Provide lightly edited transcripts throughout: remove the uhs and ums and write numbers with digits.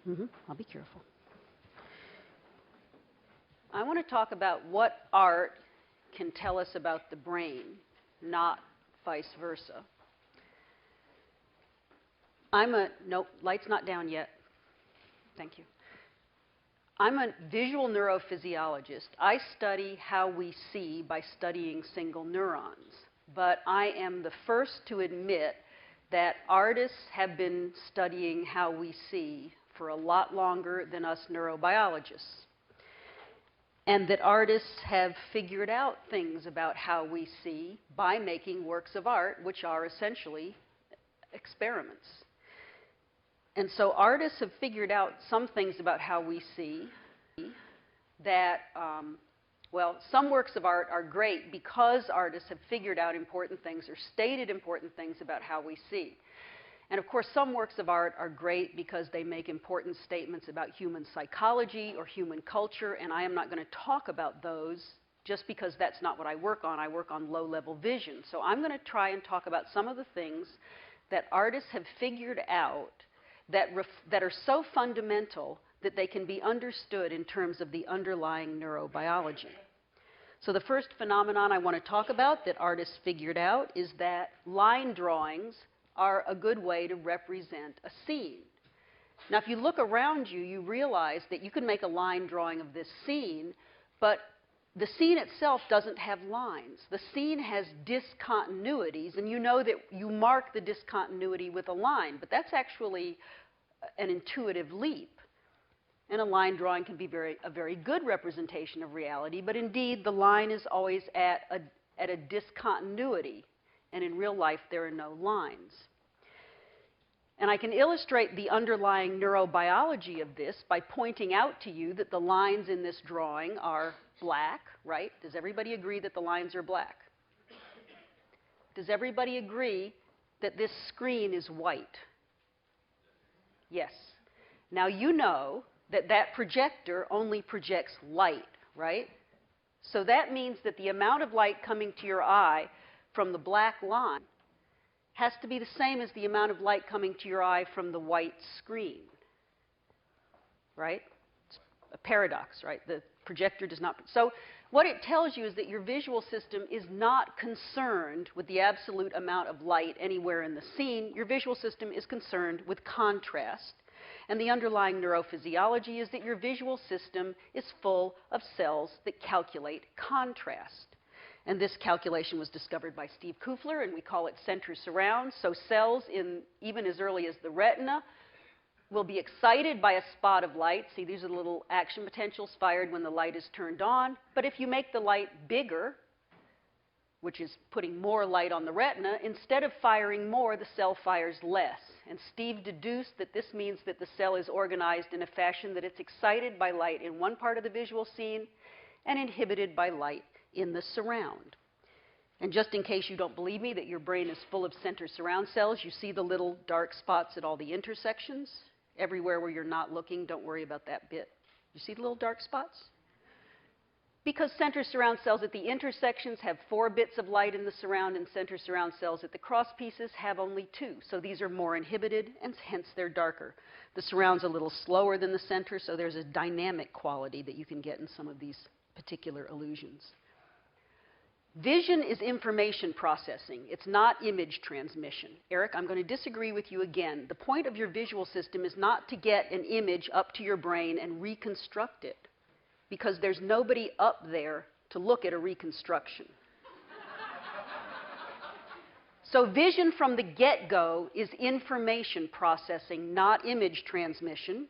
I'll be careful. I want to talk about what art can tell us about the brain, not vice versa. Nope, light's not down yet. Thank you. I'm a visual neurophysiologist. I study how we see by studying single neurons. But I am the first to admit that artists have been studying how we see for a lot longer than us neurobiologists. And that artists have figured out things about how we see by making works of art, which are essentially experiments. And so artists have figured out some things about how we see that, well, some works of art are great because artists have figured out important things or stated important things about how we see. And of course, some works of art are great because they make important statements about human psychology or human culture, and I am not going to talk about those just because that's not what I work on. I work on low-level vision. So I'm going to try and talk about some of the things that artists have figured out that are so fundamental that they can be understood in terms of the underlying neurobiology. So the first phenomenon I want to talk about that artists figured out is that line drawings are a good way to represent a scene. Now, if you look around you, you realize that you can make a line drawing of this scene, but the scene itself doesn't have lines. The scene has discontinuities, and you know that you mark the discontinuity with a line, but that's actually an intuitive leap. And a line drawing can be a very good representation of reality, but indeed the line is always at a discontinuity. And in real life, there are no lines. And I can illustrate the underlying neurobiology of this by pointing out to you that the lines in this drawing are black, right? Does everybody agree that the lines are black? Does everybody agree that this screen is white? Yes. Now you know that that projector only projects light, right? So that means that the amount of light coming to your eye from the black line has to be the same as the amount of light coming to your eye from the white screen, right? It's a paradox, right? The projector does not. So what it tells you is that your visual system is not concerned with the absolute amount of light anywhere in the scene. Your visual system is concerned with contrast. And the underlying neurophysiology is that your visual system is full of cells that calculate contrast. And this calculation was discovered by Steve Kufler, and we call it center surround. So cells, even as early as the retina, will be excited by a spot of light. See, these are the little action potentials fired when the light is turned on. But if you make the light bigger, which is putting more light on the retina, instead of firing more, the cell fires less. And Steve deduced that this means that the cell is organized in a fashion that it's excited by light in one part of the visual scene and inhibited by light in the surround. And just in case you don't believe me that your brain is full of center surround cells, you see the little dark spots at all the intersections? Everywhere where you're not looking, don't worry about that bit. You see the little dark spots? Because center surround cells at the intersections have 4 bits of light in the surround, and center surround cells at the cross pieces have only 2. So these are more inhibited, and hence they're darker. The surround's a little slower than the center, so there's a dynamic quality that you can get in some of these particular illusions. Vision is information processing. It's not image transmission. Eric, I'm going to disagree with you again. The point of your visual system is not to get an image up to your brain and reconstruct it, because there's nobody up there to look at a reconstruction. So vision from the get-go is information processing, not image transmission.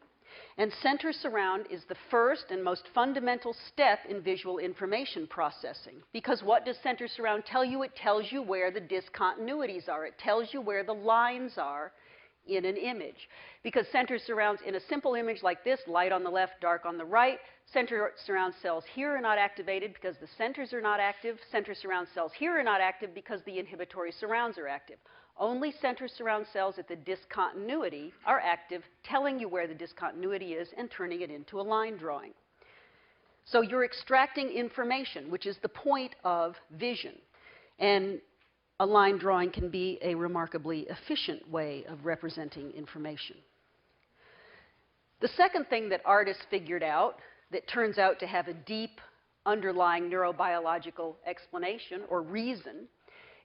And center surround is the first and most fundamental step in visual information processing. Because what does center surround tell you? It tells you where the discontinuities are. It tells you where the lines are in an image. Because center surrounds, in a simple image like this, light on the left, dark on the right, center surround cells here are not activated because the centers are not active. Center surround cells here are not active because the inhibitory surrounds are active. Only center surround cells at the discontinuity are active, telling you where the discontinuity is and turning it into a line drawing. So you're extracting information, which is the point of vision. And a line drawing can be a remarkably efficient way of representing information. The second thing that artists figured out that turns out to have a deep underlying neurobiological explanation or reason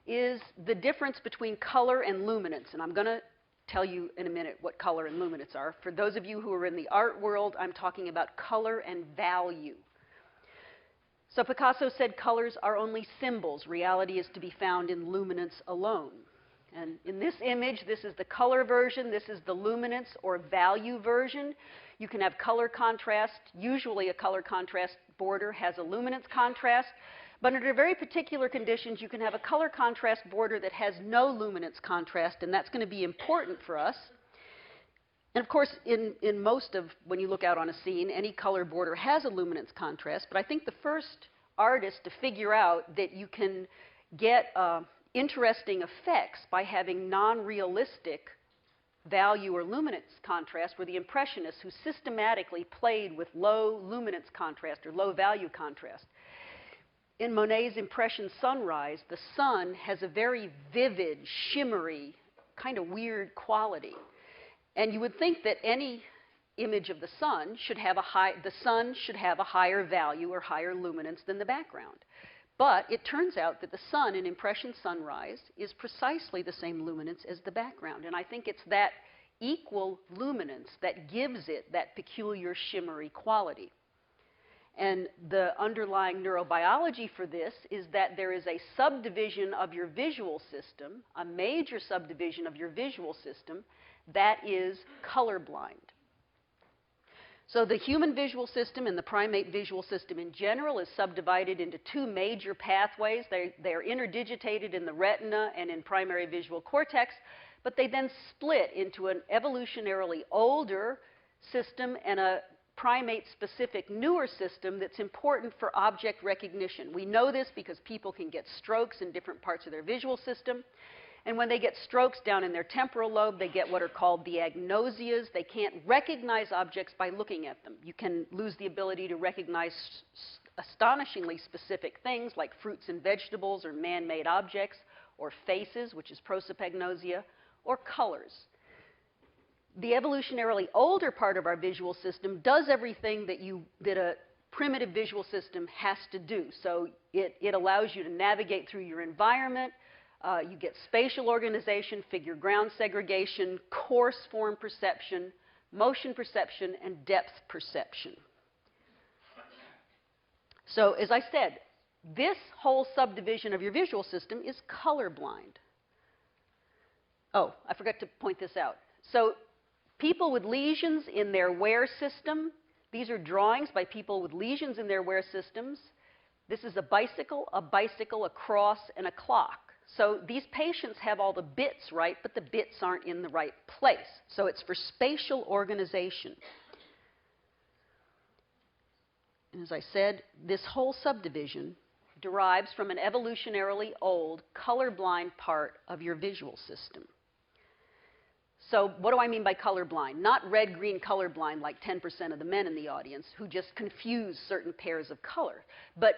is the difference between color and luminance. And I'm going to tell you in a minute what color and luminance are. For those of you who are in the art world, I'm talking about color and value. So Picasso said colors are only symbols. Reality is to be found in luminance alone. And in this image, this is the color version. This is the luminance or value version. You can have color contrast. Usually a color contrast border has a luminance contrast. But under very particular conditions, you can have a color contrast border that has no luminance contrast, and that's going to be important for us. And of course, in most of, when you look out on a scene, any color border has a luminance contrast. But I think the first artist to figure out that you can get interesting effects by having non-realistic value or luminance contrast were the Impressionists, who systematically played with low luminance contrast or low value contrast. In Monet's Impression Sunrise, the sun has a very vivid, shimmery, kind of weird quality. And you would think that any image of the sun should have a higher value or higher luminance than the background. But it turns out that the sun in Impression Sunrise is precisely the same luminance as the background. And I think it's that equal luminance that gives it that peculiar shimmery quality. And the underlying neurobiology for this is that there is a subdivision of your visual system, a major subdivision of your visual system, that is colorblind. So the human visual system and the primate visual system in general is subdivided into two major pathways. They are interdigitated in the retina and in primary visual cortex, but they then split into an evolutionarily older system and a primate-specific newer system that's important for object recognition. We know this because people can get strokes in different parts of their visual system. And when they get strokes down in their temporal lobe, they get what are called the agnosias. They can't recognize objects by looking at them. You can lose the ability to recognize astonishingly specific things like fruits and vegetables or man-made objects, or faces, which is prosopagnosia, or colors. The evolutionarily older part of our visual system does everything that a primitive visual system has to do. So it allows you to navigate through your environment. You get spatial organization, figure ground segregation, coarse form perception, motion perception, and depth perception. So as I said, this whole subdivision of your visual system is colorblind. Oh, I forgot to point this out. So people with lesions in their wear system, these are drawings by people with lesions in their wear systems. This is a bicycle, a cross, and a clock. So these patients have all the bits right, but the bits aren't in the right place. So it's for spatial organization. And as I said, this whole subdivision derives from an evolutionarily old colorblind part of your visual system. So what do I mean by colorblind? Not red-green colorblind like 10% of the men in the audience who just confuse certain pairs of color, but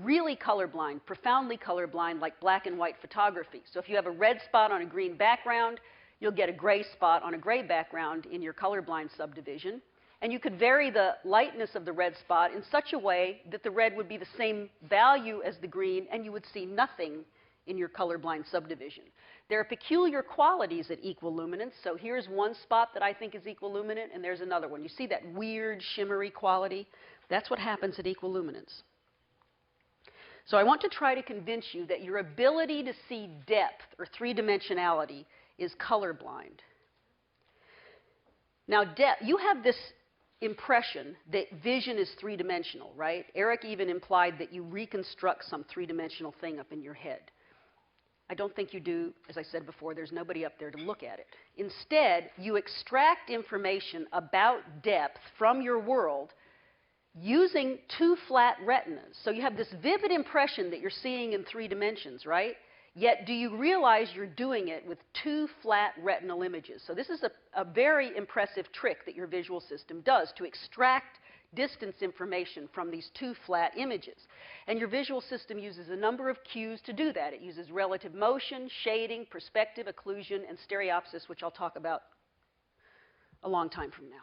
really colorblind, profoundly colorblind like black and white photography. So if you have a red spot on a green background, you'll get a gray spot on a gray background in your colorblind subdivision. And you could vary the lightness of the red spot in such a way that the red would be the same value as the green, and you would see nothing in your colorblind subdivision. There are peculiar qualities at equal luminance. So here's one spot that I think is equal luminant, and there's another one. You see that weird shimmery quality? That's what happens at equal luminance. So I want to try to convince you that your ability to see depth or three-dimensionality is colorblind. Now, you have this impression that vision is three-dimensional, right? Eric even implied that you reconstruct some three-dimensional thing up in your head. I don't think you do. As I said before, there's nobody up there to look at it. Instead, you extract information about depth from your world using two flat retinas. So you have this vivid impression that you're seeing in 3 dimensions, right? Yet do you realize you're doing it with 2 flat retinal images? So this is a very impressive trick that your visual system does to extract distance information from these 2 flat images. And your visual system uses a number of cues to do that. It uses relative motion, shading, perspective, occlusion, and stereopsis, which I'll talk about a long time from now.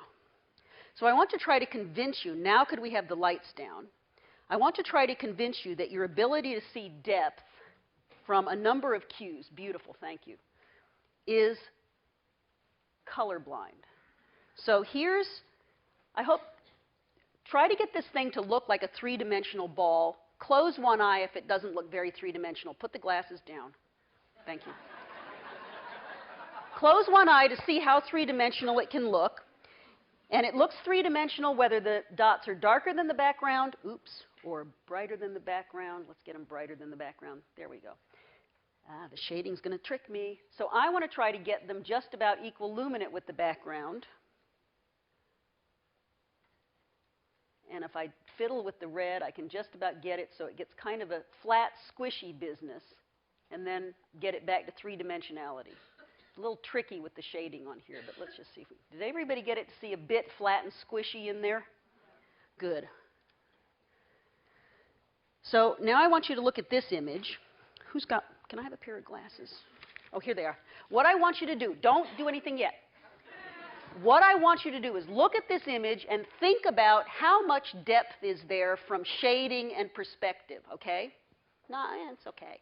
So I want to try to convince you, now could we have the lights down? I want to try to convince you that your ability to see depth from a number of cues, beautiful, thank you, is colorblind. So here's, I hope, try to get this thing to look like a three-dimensional ball. Close one eye if it doesn't look very three-dimensional. Put the glasses down. Thank you. Close one eye to see how three-dimensional it can look. And it looks three-dimensional whether the dots are darker than the background, oops, or brighter than the background. Let's get them brighter than the background. There we go. The shading's going to trick me. So I want to try to get them just about equal luminant with the background. And if I fiddle with the red, I can just about get it so it gets kind of a flat, squishy business, and then get it back to three-dimensionality. It's a little tricky with the shading on here, but let's just see. Did everybody get it to see a bit flat and squishy in there? Good. So now I want you to look at this image. Who's got, can I have a pair of glasses? Oh, here they are. What I want you to do, don't do anything yet. What I want you to do is look at this image and think about how much depth is there from shading and perspective, okay? No, it's okay.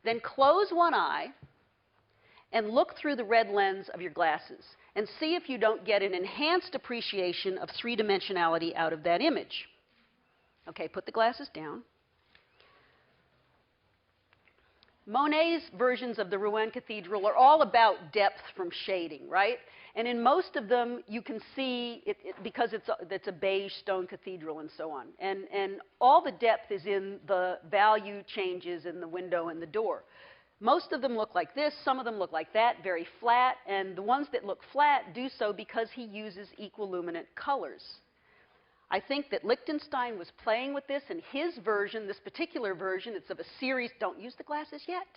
Then close one eye and look through the red lens of your glasses and see if you don't get an enhanced appreciation of three-dimensionality out of that image. Okay, put the glasses down. Monet's versions of the Rouen Cathedral are all about depth from shading, right? And in most of them, you can see, because it's a beige stone cathedral and so on. And all the depth is in the value changes in the window and the door. Most of them look like this. Some of them look like that, very flat. And the ones that look flat do so because he uses equiluminant colors. I think that Lichtenstein was playing with this, and his version, this particular version, it's of a series, don't use the glasses yet,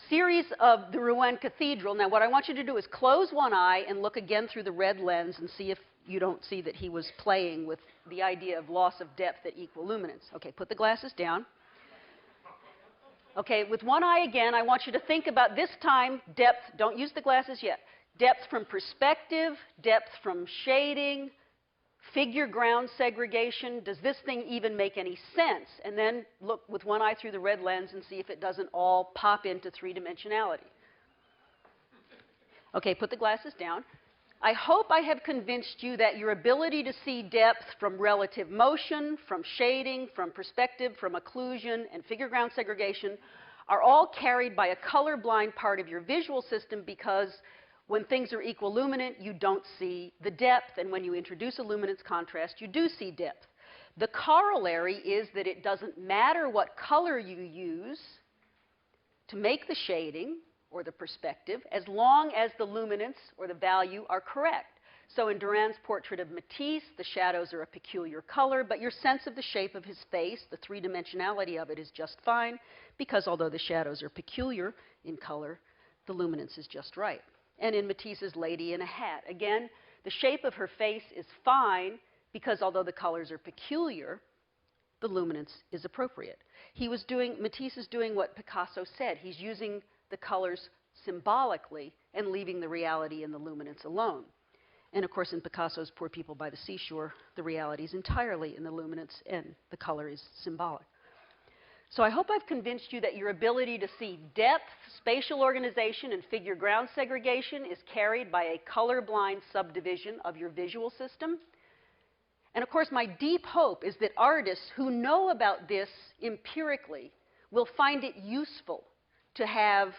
series of the Rouen Cathedral. Now what I want you to do is close one eye and look again through the red lens and see if you don't see that he was playing with the idea of loss of depth at equiluminance. Okay, put the glasses down. Okay, with one eye again, I want you to think about this time depth, don't use the glasses yet, depth from perspective, depth from shading, figure ground segregation. Does this thing even make any sense? And then look with one eye through the red lens and see if it doesn't all pop into three-dimensionality. Okay, put the glasses down. I hope I have convinced you that your ability to see depth from relative motion, from shading, from perspective, from occlusion, and figure ground segregation are all carried by a colorblind part of your visual system, because when things are equiluminant, you don't see the depth, and when you introduce a luminance contrast, you do see depth. The corollary is that it doesn't matter what color you use to make the shading or the perspective, as long as the luminance or the value are correct. So in Duran's portrait of Matisse, the shadows are a peculiar color, but your sense of the shape of his face, the three-dimensionality of it, is just fine, because although the shadows are peculiar in color, the luminance is just right. And in Matisse's Lady in a Hat, again, the shape of her face is fine, because although the colors are peculiar, the luminance is appropriate. Matisse is doing what Picasso said. He's using the colors symbolically and leaving the reality and the luminance alone. And of course, in Picasso's Poor People by the Seashore, the reality is entirely in the luminance and the color is symbolic. So I hope I've convinced you that your ability to see depth, spatial organization, and figure ground segregation is carried by a colorblind subdivision of your visual system. And of course, my deep hope is that artists who know about this empirically will find it useful to have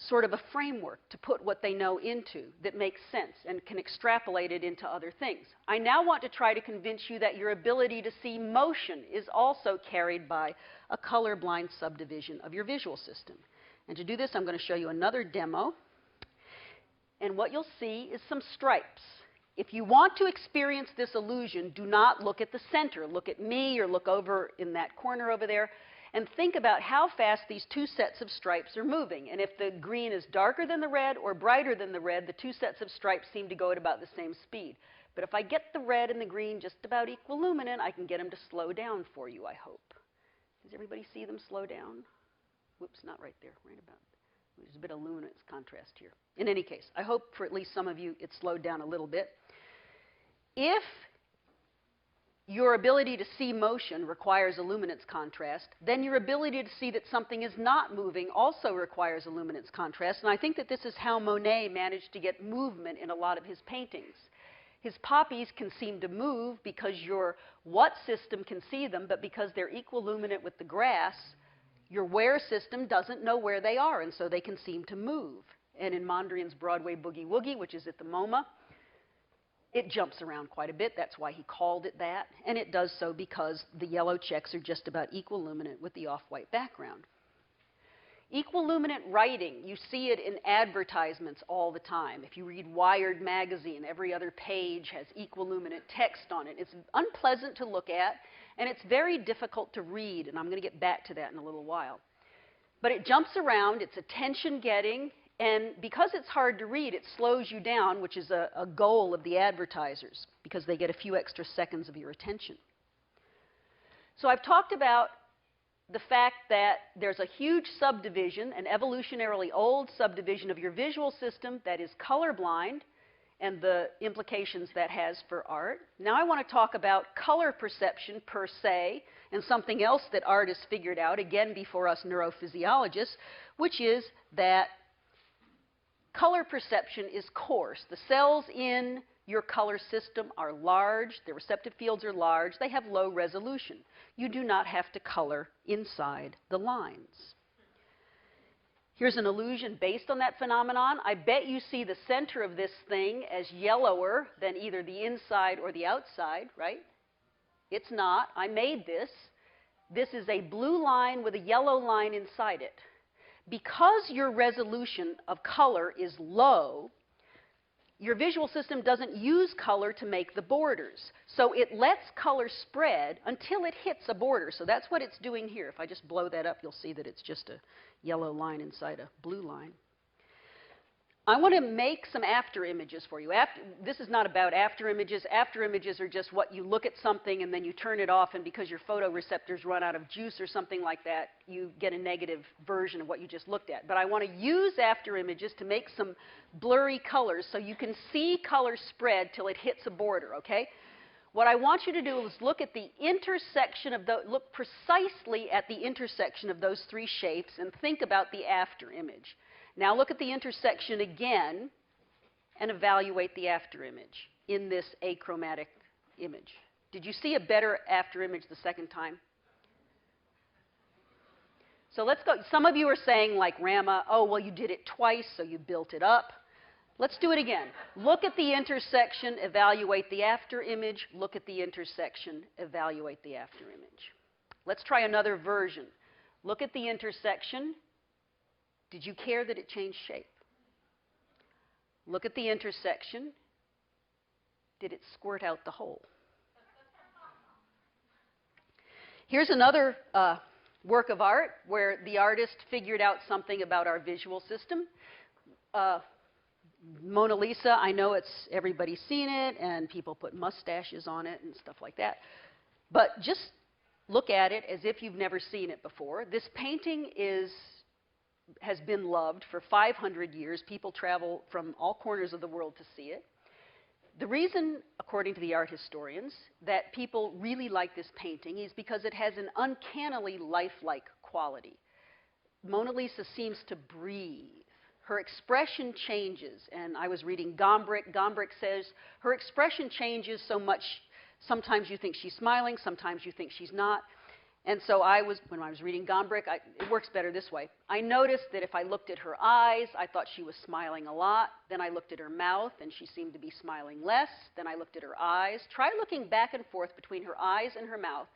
sort of a framework to put what they know into that makes sense and can extrapolate it into other things. I now want to try to convince you that your ability to see motion is also carried by a colorblind subdivision of your visual system. And to do this, I'm going to show you another demo. And what you'll see is some stripes. If you want to experience this illusion, do not look at the center. Look at me or look over in that corner over there, and think about how fast these two sets of stripes are moving. And if the green is darker than the red or brighter than the red, the two sets of stripes seem to go at about the same speed. But if I get the red and the green just about equiluminant, I can get them to slow down for you, I hope. Does everybody see them slow down? Whoops, not right there, right about. There's a bit of luminance contrast here. In any case, I hope for at least some of you it slowed down a little bit. If your ability to see motion requires a luminance contrast, then your ability to see that something is not moving also requires a luminance contrast. And I think that this is how Monet managed to get movement in a lot of his paintings. His poppies can seem to move because your what system can see them, but because they're equiluminant with the grass, your where system doesn't know where they are, and so they can seem to move. And in Mondrian's Broadway Boogie Woogie, which is at the MoMA, it jumps around quite a bit. That's why he called it that. And it does so because the yellow checks are just about equiluminant with the off-white background. Equiluminant writing, you see it in advertisements all the time. If you read Wired magazine, every other page has equiluminant text on it. It's unpleasant to look at, and it's very difficult to read, and I'm going to get back to that in a little while. But it jumps around, it's attention-getting, and because it's hard to read, it slows you down, which is a goal of the advertisers, because they get a few extra seconds of your attention. So I've talked about the fact that there's a huge subdivision, an evolutionarily old subdivision of your visual system that is colorblind, and the implications that has for art. Now I want to talk about color perception per se, and something else that art has figured out, again before us neurophysiologists, which is that color perception is coarse. The cells in your color system are large, the receptive fields are large, they have low resolution. You do not have to color inside the lines. Here's an illusion based on that phenomenon. I bet you see the center of this thing as yellower than either the inside or the outside, right? It's not. I made this. This is a blue line with a yellow line inside it. Because your resolution of color is low, your visual system doesn't use color to make the borders. So it lets color spread until it hits a border. So that's what it's doing here. If I just blow that up, you'll see that it's just a yellow line inside a blue line. I want to make some after images for you. This is not about after images. After images are just what you look at something and then you turn it off, and because your photoreceptors run out of juice or something like that, you get a negative version of what you just looked at. But I want to use after images to make some blurry colors so you can see color spread till it hits a border, okay? What I want you to do is look at the intersection of look precisely at the intersection of those three shapes and think about the after image. Now look at the intersection again and evaluate the after image in this achromatic image. Did you see a better after image the second time? So let's go. Some of you are saying, like Rama, oh, well, you did it twice, so you built it up. Let's do it again. Look at the intersection, evaluate the after image. Look at the intersection, evaluate the after image. Let's try another version. Look at the intersection. Did you care that it changed shape? Look at the intersection. Did it squirt out the hole? Here's another work of art where the artist figured out something about our visual system. Mona Lisa, I know everybody's seen it, and people put mustaches on it and stuff like that. But just look at it as if you've never seen it before. This painting has been loved for 500 years. People travel from all corners of the world to see it. The reason, according to the art historians, that people really like this painting is because it has an uncannily lifelike quality. Mona Lisa seems to breathe. Her expression changes, and I was reading Gombrich. Gombrich says her expression changes so much, sometimes you think she's smiling, sometimes you think she's not. And so when I was reading Gombrich, it works better this way. I noticed that if I looked at her eyes, I thought she was smiling a lot. Then I looked at her mouth, and she seemed to be smiling less. Then I looked at her eyes. Try looking back and forth between her eyes and her mouth,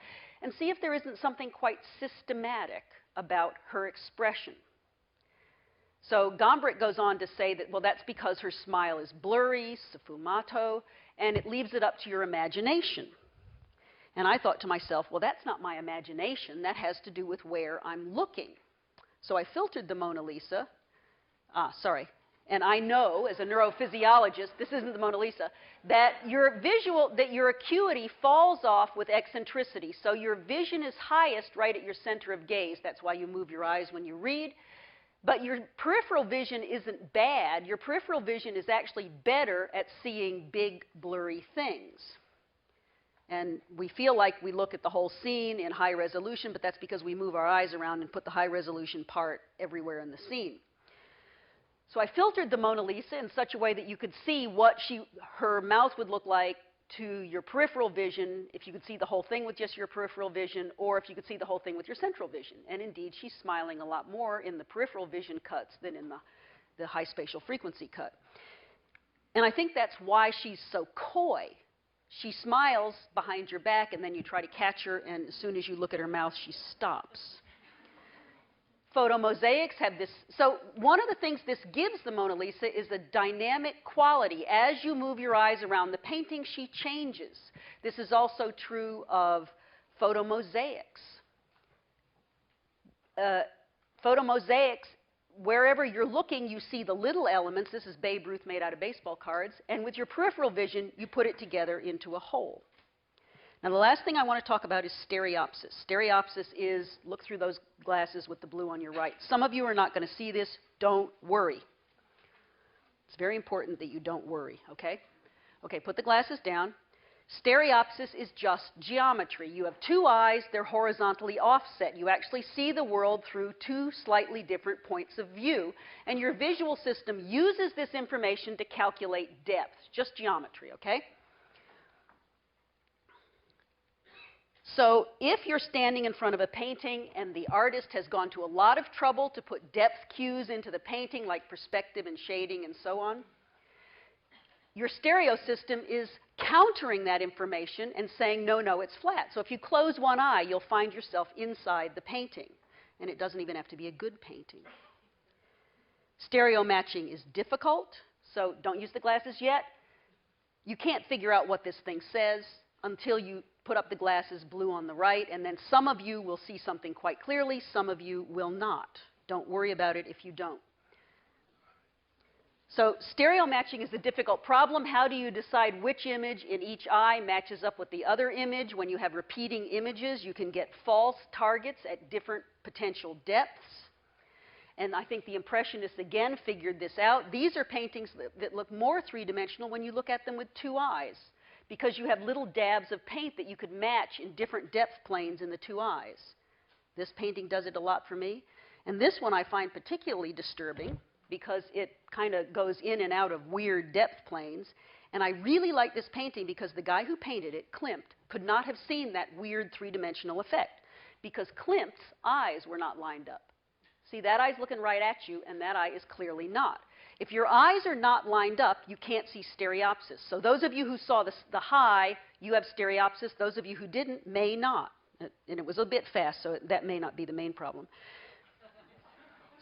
and see if there isn't something quite systematic about her expression. So Gombrich goes on to say that, well, that's because her smile is blurry, sfumato, and it leaves it up to your imagination. And I thought to myself, well, that's not my imagination. That has to do with where I'm looking. So I filtered the Mona Lisa. And I know, as a neurophysiologist, this isn't the Mona Lisa, that your acuity falls off with eccentricity. So your vision is highest right at your center of gaze. That's why you move your eyes when you read. But your peripheral vision isn't bad. Your peripheral vision is actually better at seeing big, blurry things. And we feel like we look at the whole scene in high resolution, but that's because we move our eyes around and put the high resolution part everywhere in the scene. So I filtered the Mona Lisa in such a way that you could see what her mouth would look like to your peripheral vision, if you could see the whole thing with just your peripheral vision, or if you could see the whole thing with your central vision. And indeed, she's smiling a lot more in the peripheral vision cuts than in the high spatial frequency cut. And I think that's why she's so coy. She smiles behind your back, and then you try to catch her, and as soon as you look at her mouth, she stops. Photomosaics have this. So one of the things this gives the Mona Lisa is a dynamic quality. As you move your eyes around the painting, she changes. This is also true of photomosaics. Photomosaics, wherever you're looking, you see the little elements. This is Babe Ruth made out of baseball cards. And with your peripheral vision, you put it together into a whole. Now, the last thing I want to talk about is stereopsis. Stereopsis is, look through those glasses with the blue on your right. Some of you are not going to see this. Don't worry. It's very important that you don't worry, okay? Okay, put the glasses down. Stereopsis is just geometry. You have two eyes. They're horizontally offset. You actually see the world through two slightly different points of view. And your visual system uses this information to calculate depth. Just geometry, okay? So if you're standing in front of a painting and the artist has gone to a lot of trouble to put depth cues into the painting, like perspective and shading and so on, your stereo system is countering that information and saying, no, no, it's flat. So if you close one eye, you'll find yourself inside the painting. And it doesn't even have to be a good painting. Stereo matching is difficult, so don't use the glasses yet. You can't figure out what this thing says until you put up the glasses blue on the right, and then some of you will see something quite clearly, some of you will not. Don't worry about it if you don't. So stereo matching is a difficult problem. How do you decide which image in each eye matches up with the other image? When you have repeating images, you can get false targets at different potential depths. And I think the Impressionists, again, figured this out. These are paintings that look more three-dimensional when you look at them with two eyes, because you have little dabs of paint that you could match in different depth planes in the two eyes. This painting does it a lot for me. And this one I find particularly disturbing because it kind of goes in and out of weird depth planes. And I really like this painting because the guy who painted it, Klimt, could not have seen that weird three-dimensional effect because Klimt's eyes were not lined up. See, that eye's looking right at you, and that eye is clearly not. If your eyes are not lined up, you can't see stereopsis. So those of you who saw the high, you have stereopsis. Those of you who didn't may not. And it was a bit fast, so that may not be the main problem.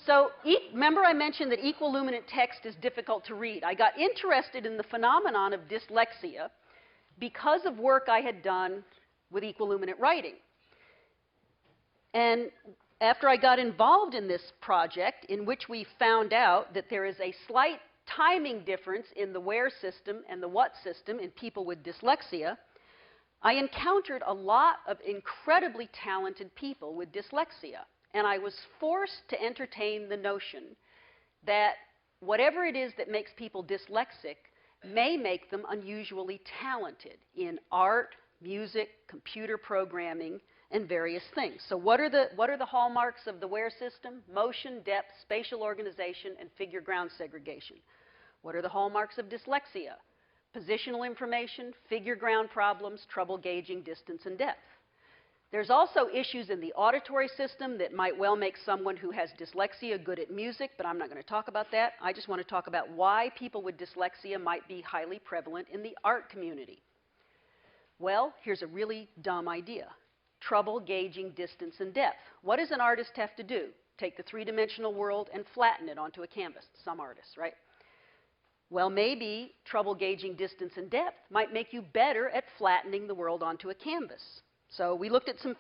So remember I mentioned that equiluminant text is difficult to read. I got interested in the phenomenon of dyslexia because of work I had done with equiluminant writing. And after I got involved in this project, in which we found out that there is a slight timing difference in the where system and the what system in people with dyslexia, I encountered a lot of incredibly talented people with dyslexia. And I was forced to entertain the notion that whatever it is that makes people dyslexic may make them unusually talented in art, music, computer programming, and various things. So what are the hallmarks of the where system? Motion, depth, spatial organization, and figure ground segregation. What are the hallmarks of dyslexia? Positional information, figure ground problems, trouble gauging distance and depth. There's also issues in the auditory system that might well make someone who has dyslexia good at music, but I'm not going to talk about that. I just want to talk about why people with dyslexia might be highly prevalent in the art community. Well, here's a really dumb idea. Trouble gauging distance and depth. What does an artist have to do? Take the three-dimensional world and flatten it onto a canvas. Some artists, right? Well, maybe trouble gauging distance and depth might make you better at flattening the world onto a canvas. So we looked at some,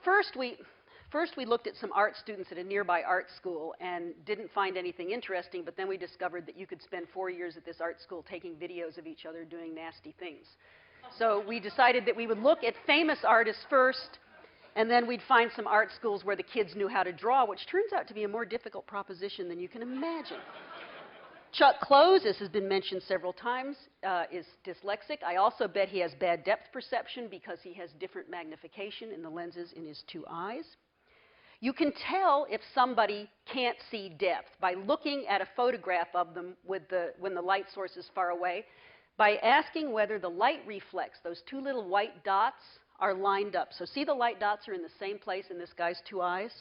first we looked at some art students at a nearby art school and didn't find anything interesting, but then we discovered that you could spend 4 years at this art school taking videos of each other doing nasty things. So we decided that we would look at famous artists first And then we'd find some art schools where the kids knew how to draw, which turns out to be a more difficult proposition than you can imagine. Chuck Close, this has been mentioned several times, is dyslexic. I also bet he has bad depth perception because he has different magnification in the lenses in his two eyes. You can tell if somebody can't see depth by looking at a photograph of them when the light source is far away, by asking whether the light reflex, those two little white dots, are lined up. So see the light dots are in the same place in this guy's two eyes?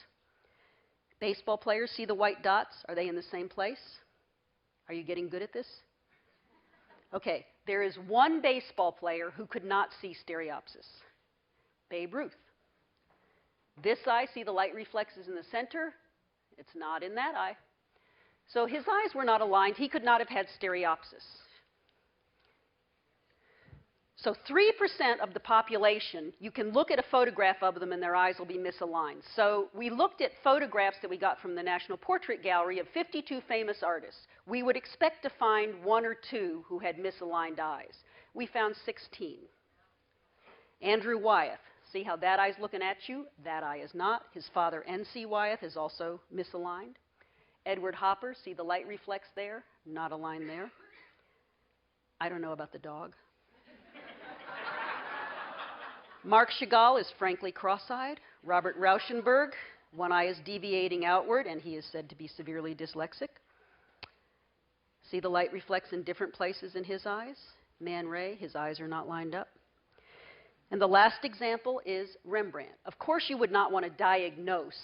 Baseball players, see the white dots? Are they in the same place? Are you getting good at this? Okay, there is one baseball player who could not see stereopsis. Babe Ruth. This eye, see the light reflexes in the center? It's not in that eye. So his eyes were not aligned. He could not have had stereopsis. So 3% of the population, you can look at a photograph of them and their eyes will be misaligned. So we looked at photographs that we got from the National Portrait Gallery of 52 famous artists. We would expect to find one or two who had misaligned eyes. We found 16. Andrew Wyeth, see how that eye's looking at you? That eye is not. His father, N.C. Wyeth, is also misaligned. Edward Hopper, see the light reflex there? Not aligned there. I don't know about the dog. Marc Chagall is frankly cross-eyed. Robert Rauschenberg, one eye is deviating outward, and he is said to be severely dyslexic. See the light reflects in different places in his eyes? Man Ray, his eyes are not lined up. And the last example is Rembrandt. Of course, you would not want to diagnose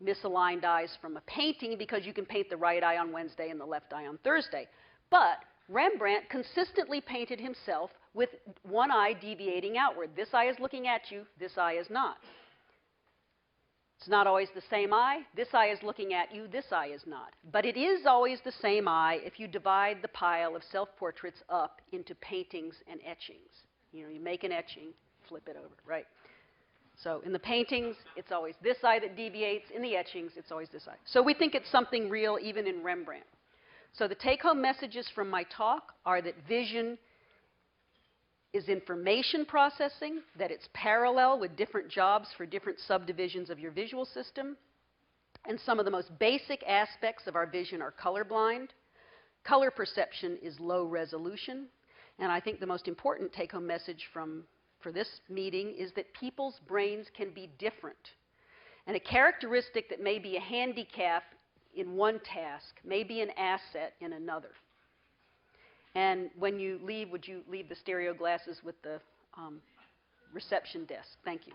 misaligned eyes from a painting because you can paint the right eye on Wednesday and the left eye on Thursday. But Rembrandt consistently painted himself with one eye deviating outward. This eye is looking at you, this eye is not. It's not always the same eye. This eye is looking at you, this eye is not. But it is always the same eye if you divide the pile of self-portraits up into paintings and etchings. You know, you make an etching, flip it over, right? So in the paintings, it's always this eye that deviates. In the etchings, it's always this eye. So we think it's something real even in Rembrandt. So the take-home messages from my talk are that vision is information processing, that it's parallel with different jobs for different subdivisions of your visual system. And some of the most basic aspects of our vision are colorblind. Color perception is low resolution. And I think the most important take-home message for this meeting is that people's brains can be different. And a characteristic that may be a handicap in one task may be an asset in another. And when you leave, would you leave the stereo glasses with the reception desk? Thank you.